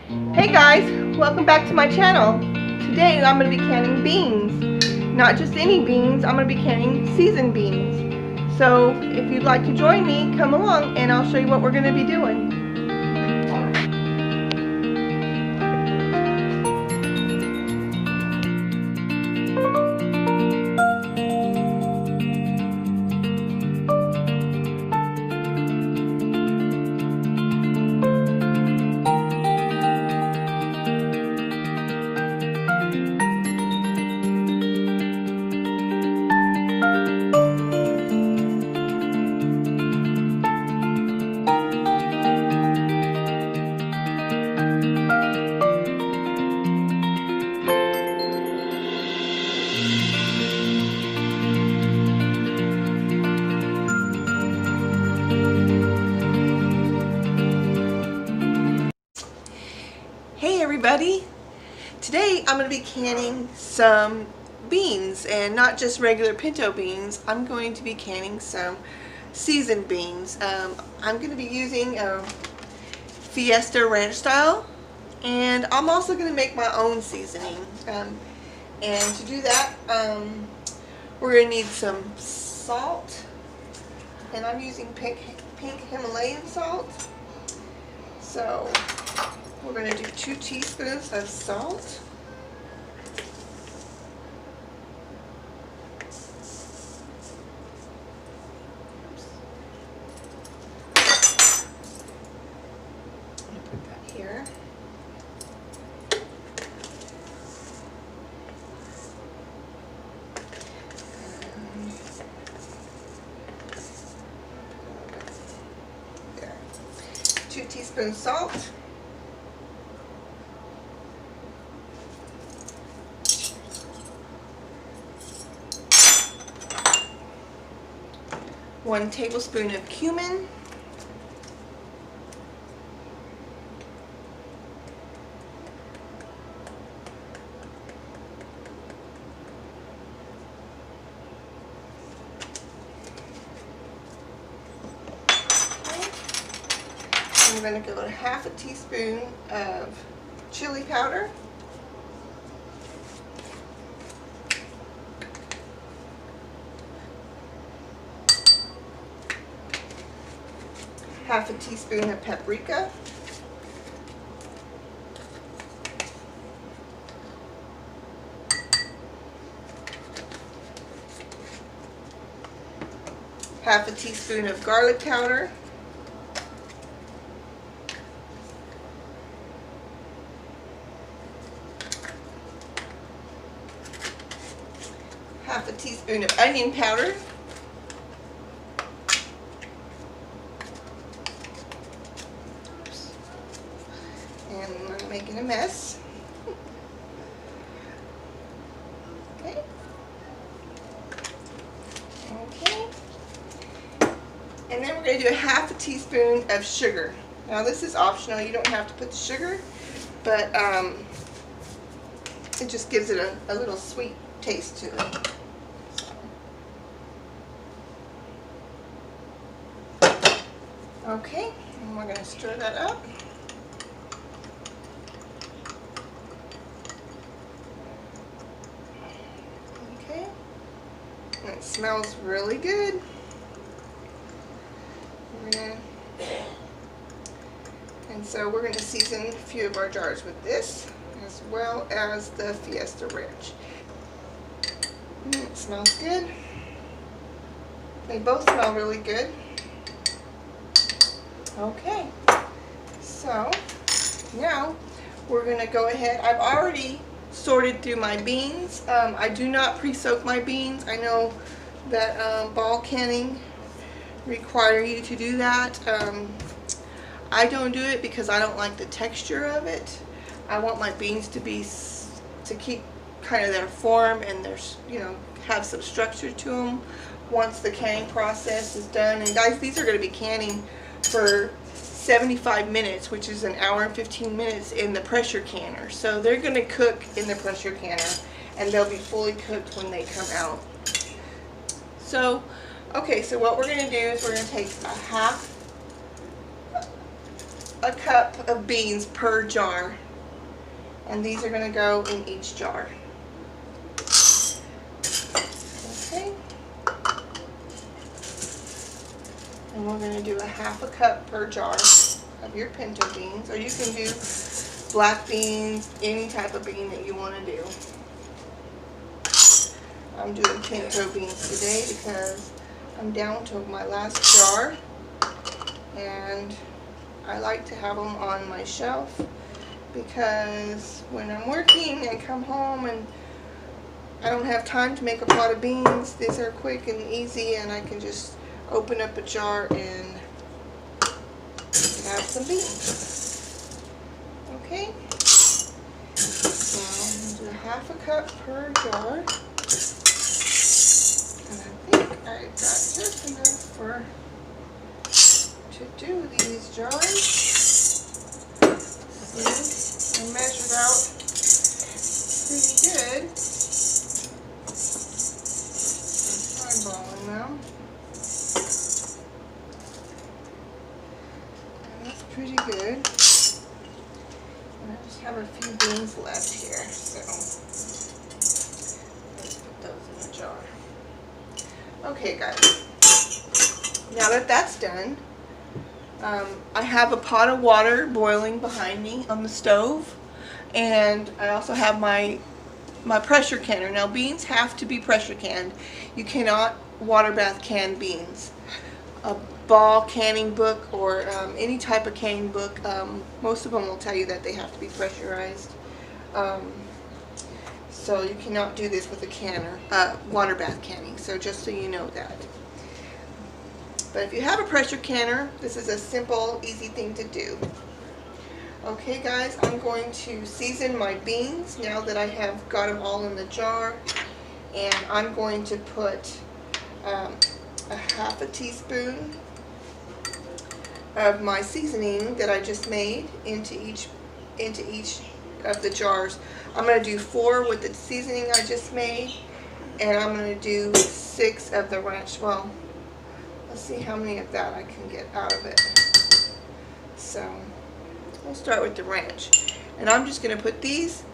Hey guys, welcome back to my channel. Today I'm going to be canning beans. Not just any beans, I'm going to be canning seasoned beans. So if you'd like to join me, come along and I'll show you what we're going to be doing. Hey everybody! Today I'm going to be canning some beans, and not just regular pinto beans. I'm going to be canning some seasoned beans. I'm going to be using Fiesta Ranch style, and I'm also going to make my own seasoning. And to do that, we're going to need some salt, and I'm using pink Himalayan salt. So we're going to do 2 teaspoons of salt. Put that here. There. 2 teaspoons salt. One tablespoon of cumin. I'm going to go to 1/2 teaspoon of chili powder. Half a teaspoon of paprika. Half a teaspoon of garlic powder. Half a teaspoon of onion powder. And I'm making a mess. Okay. Okay. And then we're going to do 1/2 teaspoon of sugar. Now this is optional. You don't have to put the sugar, but it just gives it a little sweet taste to it. Okay, and we're going to stir that up. Okay, and it smells really good. And so we're going to season a few of our jars with this, as well as the Fiesta Ranch. It smells good. They both smell really good. Okay, so now we're going to go ahead. I've already sorted through my beans. I do not pre-soak my beans. I know that ball canning require you to do that. I don't do it because I don't like the texture of it. I want my beans to keep kind of their form and their, have some structure to them once the canning process is done. And guys, these are going to be canning for 75 minutes, which is 1 hour and 15 minutes in the pressure canner. So they're going to cook in the pressure canner, and they'll be fully cooked when they come out. So, okay, so what we're going to do is we're going to take a a cup of beans per jar. And these are going to go in each jar. Okay. And we're going to do a half a cup per jar of your pinto beans. Or you can do black beans, any type of bean that you want to do. I'm doing pinto beans today because I'm down to my last jar. And I like to have them on my shelf because when I'm working and come home and I don't have time to make a pot of beans, these are quick and easy, and I can just open up a jar and have some beans. Okay, so I'm going to do half a cup per jar, and I think I got just enough to do these jars. See, I measured out pretty good. Eyeballing them. And that's pretty good. And I just have a few beans left here, so let's put those in the jar. Okay, guys. Now that that's done, I have a pot of water boiling behind me on the stove, and I also have my pressure canner. Now beans have to be pressure canned. You cannot water bath canned beans. A Ball canning book or any type of canning book, most of them will tell you that they have to be pressurized. So you cannot do this with a canner, water bath canning, so just so you know that. But if you have a pressure canner, this is a simple, easy thing to do. Okay guys, I'm going to season my beans now that I have got them all in the jar. And I'm going to put a half a teaspoon of my seasoning that I just made into each of the jars. I'm going to do 4 with the seasoning I just made, and I'm going to do 6 of the ranch. Well, let's see how many of that I can get out of it. So we'll start with the ranch, and I'm just going to put these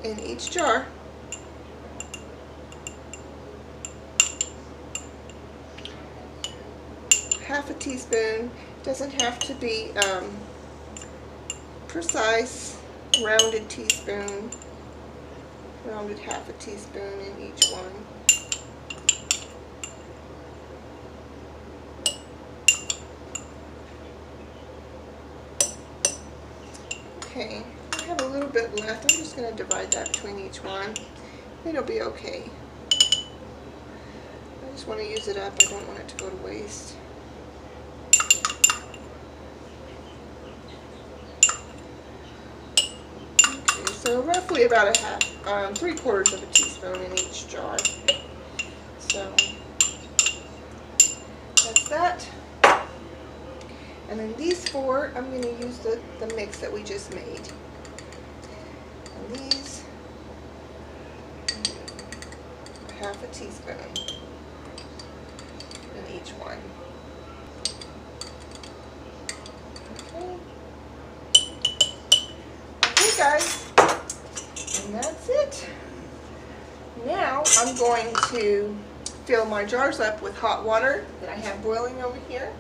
in each jar. Half a teaspoon. Doesn't have to be precise. Rounded teaspoon. Rounded half a teaspoon in each one. Okay, I have a little bit left. I'm just going to divide that between each one. It'll be okay. I just want to use it up. I don't want it to go to waste. Okay, so roughly about a half, 3/4 of a teaspoon in each jar. So that's that. And then these 4, I'm going to use the mix that we just made. And these, half a teaspoon in each one. Okay. Okay guys, and that's it. Now I'm going to fill my jars up with hot water that I have boiling over here.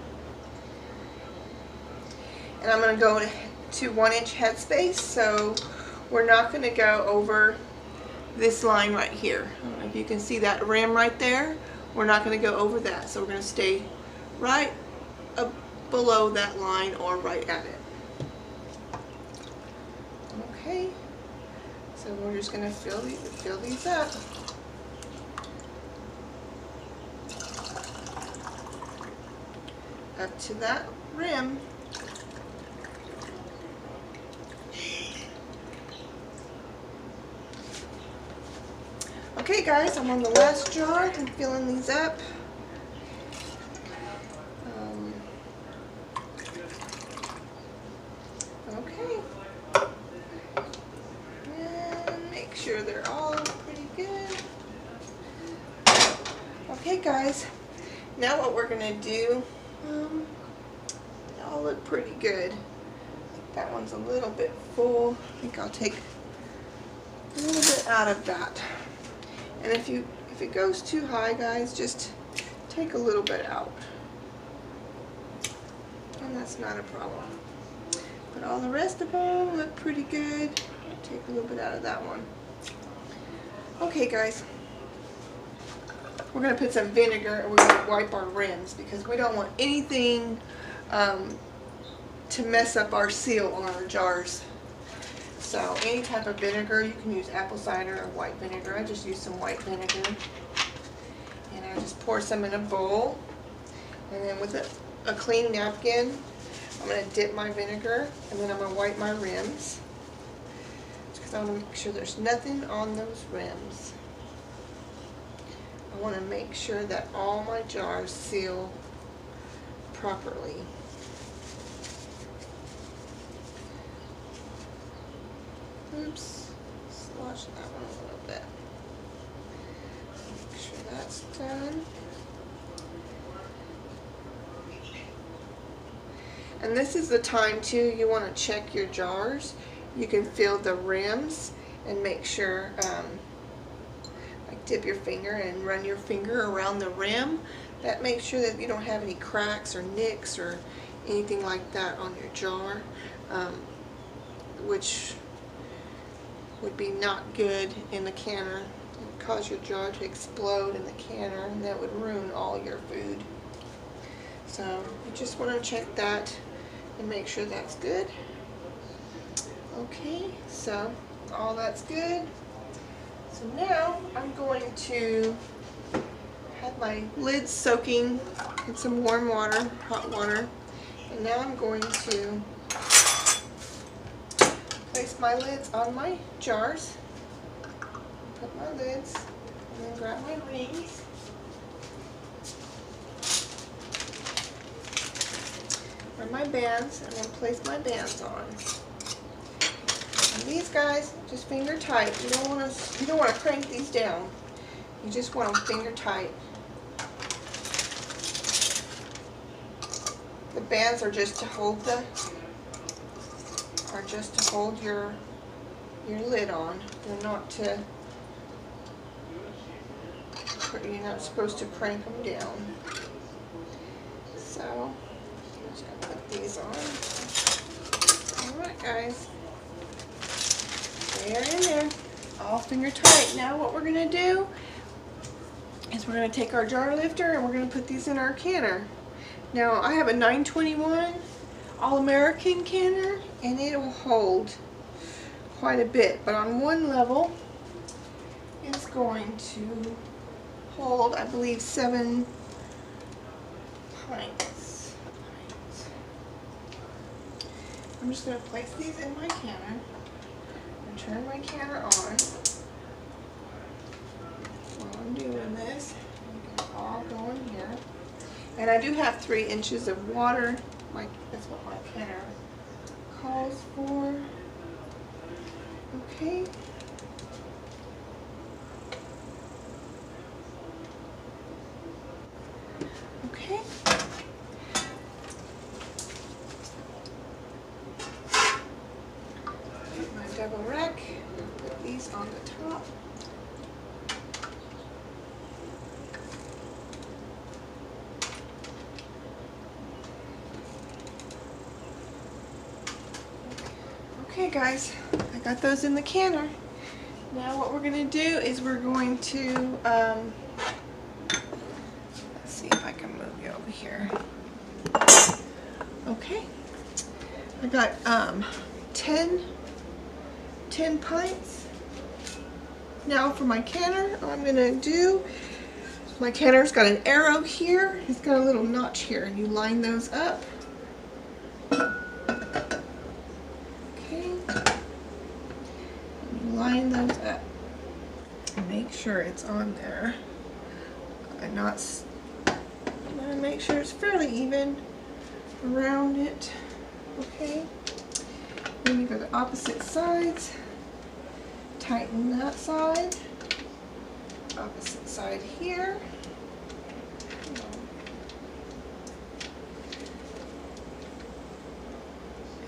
And I'm going to go to 1-inch headspace, so we're not going to go over this line right here. I don't know if you can see that rim right there. We're not going to go over that, so we're going to stay right below that line or right at it. Okay, so we're just going to fill these up. Up to that rim. Okay guys, I'm on the last jar. I'm filling these up. Okay. And make sure they're all pretty good. Okay guys, now what we're going to do, all look pretty good. That one's a little bit full. I think I'll take a little bit out of that. And if it goes too high, guys, just take a little bit out. And that's not a problem. But all the rest of them look pretty good. I'll take a little bit out of that one. Okay, guys. We're going to put some vinegar and we're going to wipe our rims because we don't want anything to mess up our seal on our jars. So any type of vinegar, you can use apple cider or white vinegar. I just use some white vinegar. And I just pour some in a bowl. And then with a clean napkin, I'm going to dip my vinegar and then I'm going to wipe my rims. Because I want to make sure there's nothing on those rims. I want to make sure that all my jars seal properly. Oops, slosh that one a little bit. Make sure that's done. And this is the time too, you want to check your jars. You can feel the rims and make sure, like dip your finger and run your finger around the rim. That makes sure that you don't have any cracks or nicks or anything like that on your jar, which would be not good in the canner. It would cause your jar to explode in the canner and that would ruin all your food. So you just want to check that and make sure that's good. Okay, so all that's good. So now I'm going to have my lids soaking in some warm water, hot water. And now I'm going to place my lids on my jars. Put my lids and then grab my rings. Or my bands, and then place my bands on. And these guys, just finger tight. You don't want to crank these down. You just want them finger tight. The bands are just to hold your lid on. They're not to. You're not supposed to crank them down. So. Just gonna put these on. Alright guys. They're in there. All finger tight. Now what we're going to do is we're going to take our jar lifter and we're going to put these in our canner. Now I have a 921 All-American canner and it will hold quite a bit. But on one level it's going to hold, I believe, 7 pints. I'm just going to place these in my canner and turn my canner on while I'm doing this. It's all going here. And I do have 3 inches of water. That's what my canner calls for. Okay. Okay. Double rack, put these on the top. Okay guys, I got those in the canner. Now what we're going to do is we're going to, let's see if I can move you over here. Okay, I got 10 pints. Now for my canner, what I'm going to do, my canner's got an arrow here. It's got a little notch here, and you line those up. Okay. And you line those up. And make sure it's on there. I'm going to make sure it's fairly even around it. Okay. Then you go to opposite sides. Tighten that side. Opposite side here.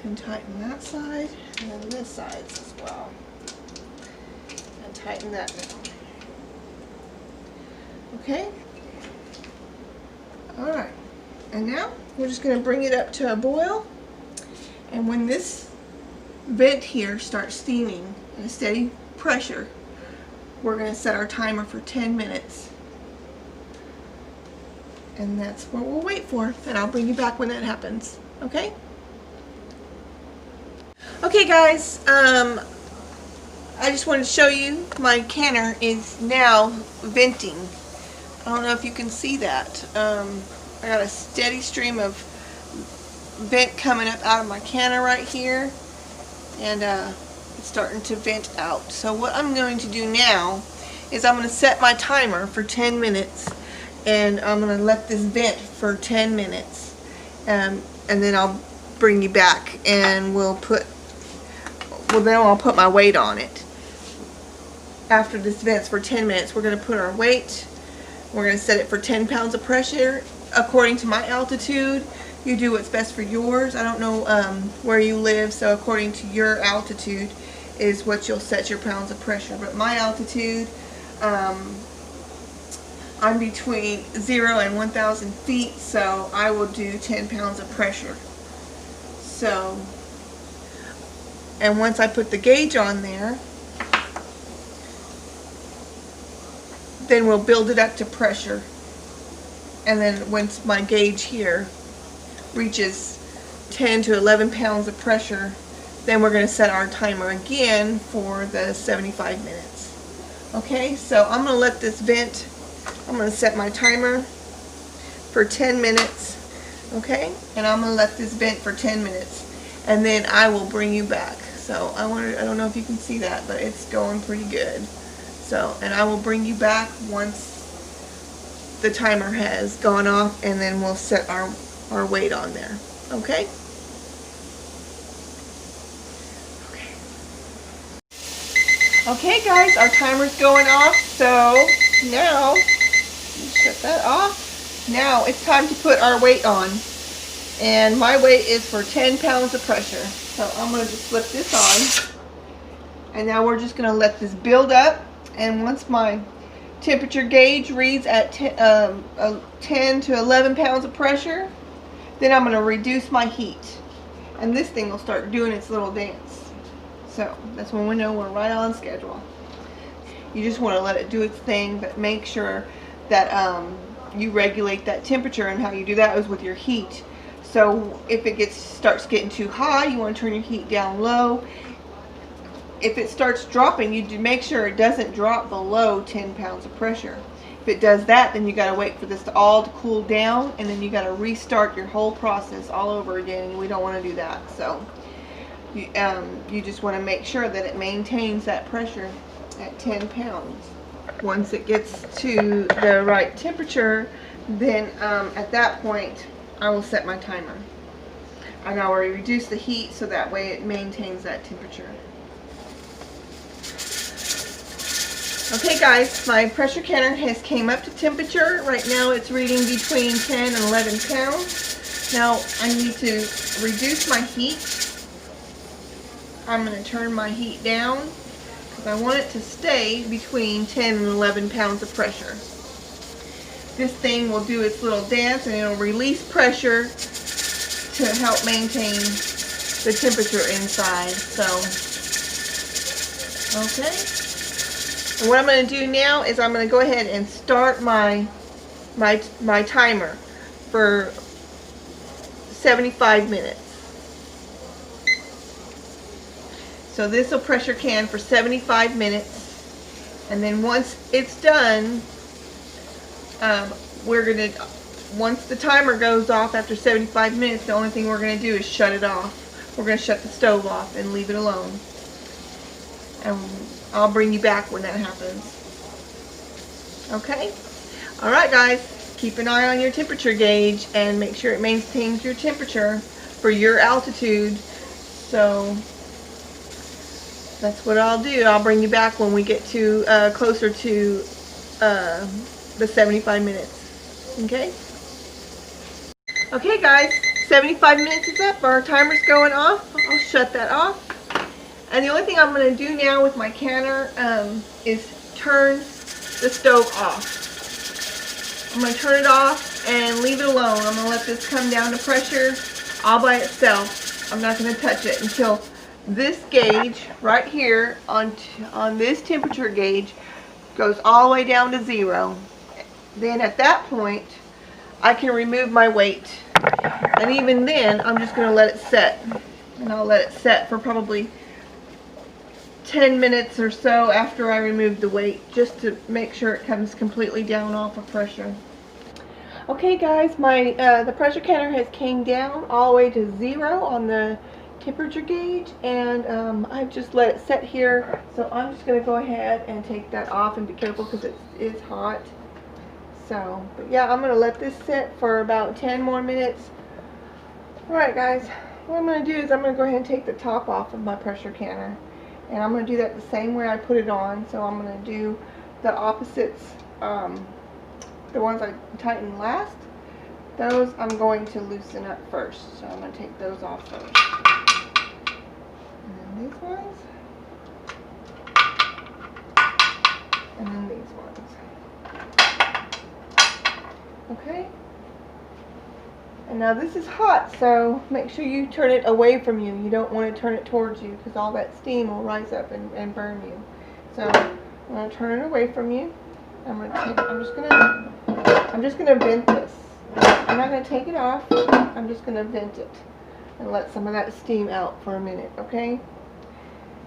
And tighten that side, and then this side as well. And tighten that down. Okay? Alright. And now we're just going to bring it up to a boil. And when this vent here starts steaming at a steady pressure, we're going to set our timer for 10 minutes. And that's what we'll wait for. And I'll bring you back when that happens. Okay? Okay guys, I just wanted to show you my canner is now venting. I don't know if you can see that. I got a steady stream of vent coming up out of my canner right here, and it's starting to vent out. So what I'm going to do now is I'm going to set my timer for 10 minutes, and I'm going to let this vent for 10 minutes, and then I'll bring you back and then I'll put my weight on it. After this vents for 10 minutes, we're going to put our weight. We're going to set it for 10 pounds of pressure according to my altitude. You do what's best for yours. I don't know where you live, so according to your altitude is what you'll set your pounds of pressure. But my altitude, I'm between 0 and 1,000 feet, so I will do 10 pounds of pressure. So, and once I put the gauge on there, then we'll build it up to pressure. And then once my gauge here reaches 10 to 11 pounds of pressure, then we're going to set our timer again for the 75 minutes. Okay, so I'm going to let this vent. I'm going to set my timer for 10 minutes. Okay, and I'm going to let this vent for 10 minutes. And then I will bring you back. So I don't know if you can see that, but it's going pretty good. So, and I will bring you back once the timer has gone off, and then we'll set our weight on there. Okay? Okay guys, our timer's going off, so now, shut that off. Now it's time to put our weight on. And my weight is for 10 pounds of pressure. So I'm going to just flip this on. And now we're just going to let this build up. And once my temperature gauge reads at 10 to 11 pounds of pressure, then I'm going to reduce my heat. And this thing will start doing its little dance. So that's when we know we're right on schedule. You just want to let it do its thing, but make sure that you regulate that temperature, and how you do that is with your heat. So if it starts getting too high, you want to turn your heat down low. If it starts dropping, you do make sure it doesn't drop below 10 pounds of pressure. If it does that, then you got to wait for this all to cool down, and then you got to restart your whole process all over again, and we don't want to do that. So you just want to make sure that it maintains that pressure at 10 pounds. Once it gets to the right temperature, then at that point I will set my timer, and I will reduce the heat so that way it maintains that temperature. Okay guys, my pressure canner has came up to temperature. Right now it's reading between 10 and 11 pounds. Now I need to reduce my heat. I'm going to turn my heat down because I want it to stay between 10 and 11 pounds of pressure. This thing will do its little dance, and it'll release pressure to help maintain the temperature inside. So, okay. And what I'm going to do now is I'm going to go ahead and start my timer for 75 minutes. So this will pressure can for 75 minutes, and then once it's done, once the timer goes off after 75 minutes, the only thing we're going to do is shut it off. We're going to shut the stove off and leave it alone. And I'll bring you back when that happens. Okay? Alright guys, keep an eye on your temperature gauge and make sure it maintains your temperature for your altitude. So that's what I'll do. I'll bring you back when we get to closer to the 75 minutes. Okay? Okay guys, 75 minutes is up. Our timer's going off. I'll shut that off. And the only thing I'm going to do now with my canner is turn the stove off. I'm going to turn it off and leave it alone. I'm going to let this come down to pressure all by itself. I'm not going to touch it until this gauge right here on this temperature gauge goes all the way down to 0. Then at that point, I can remove my weight. And even then, I'm just going to let it set. And I'll let it set for probably 10 minutes or so after I remove the weight, just to make sure it comes completely down off of pressure. Okay guys, my the pressure canner has came down all the way to 0 on the temperature gauge, and I've just let it set here. So I'm just going to go ahead and take that off, and be careful because it is hot. So, but yeah, I'm going to let this sit for about 10 more minutes. Alright guys, what I'm going to do is I'm going to go ahead and take the top off of my pressure canner. And I'm going to do that the same way I put it on. So I'm going to do the opposites, the ones I tightened last. Those I'm going to loosen up first. So I'm going to take those off first. And then these ones. And then these ones. Okay? And now this is hot, so make sure you turn it away from you. You don't want to turn it towards you because all that steam will rise up and burn you. So I'm going to turn it away from you. I'm just gonna vent this. I'm not going to take it off. I'm just going to vent it and let some of that steam out for a minute, okay?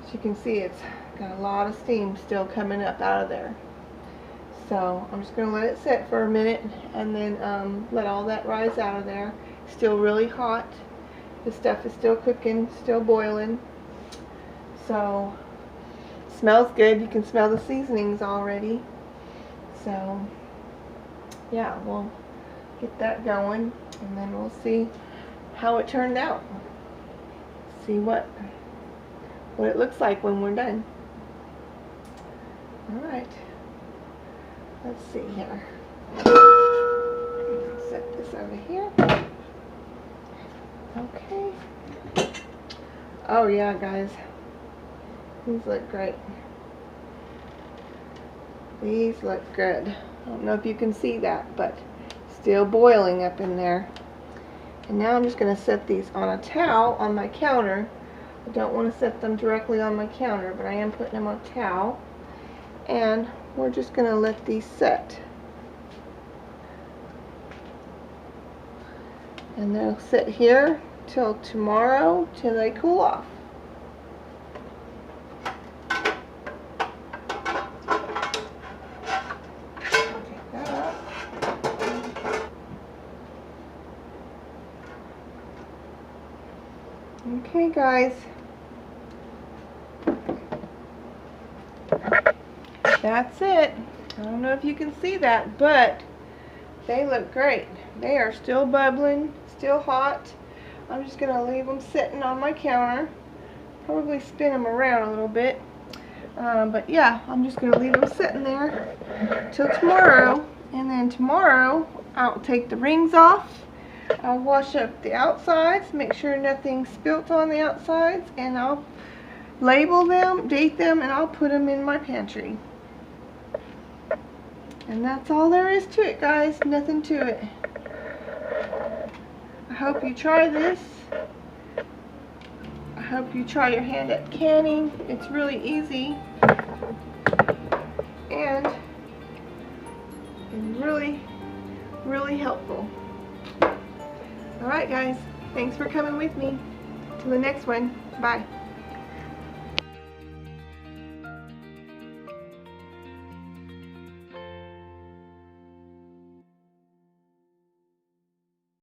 As you can see, it's got a lot of steam still coming up out of there. So I'm just going to let it sit for a minute and then let all that rise out of there. Still really hot. The stuff is still cooking, still boiling. So it smells good. You can smell the seasonings already. So yeah, we'll get that going and then we'll see how it turned out. See what it looks like when we're done. Alright. Let's see here. Set this over here. Okay. Oh yeah, guys. These look great. These look good. I don't know if you can see that, but still boiling up in there. And now I'm just going to set these on a towel on my counter. I don't want to set them directly on my counter, but I am putting them on a towel. And we're just going to let these set. And they'll sit here till tomorrow, till they cool off. Take that out. Okay guys. That's it. I don't know if you can see that, but they look great. They are still bubbling, still hot. I'm just going to leave them sitting on my counter. Probably spin them around a little bit. But yeah, I'm just going to leave them sitting there till tomorrow. And then tomorrow, I'll take the rings off. I'll wash up the outsides, make sure nothing's spilt on the outsides, and I'll label them, date them, and I'll put them in my pantry. And that's all there is to it, guys. Nothing to it. I hope you try this. I hope you try your hand at canning. It's really easy. And it's really, really helpful. Alright guys, thanks for coming with me. Till the next one. Bye.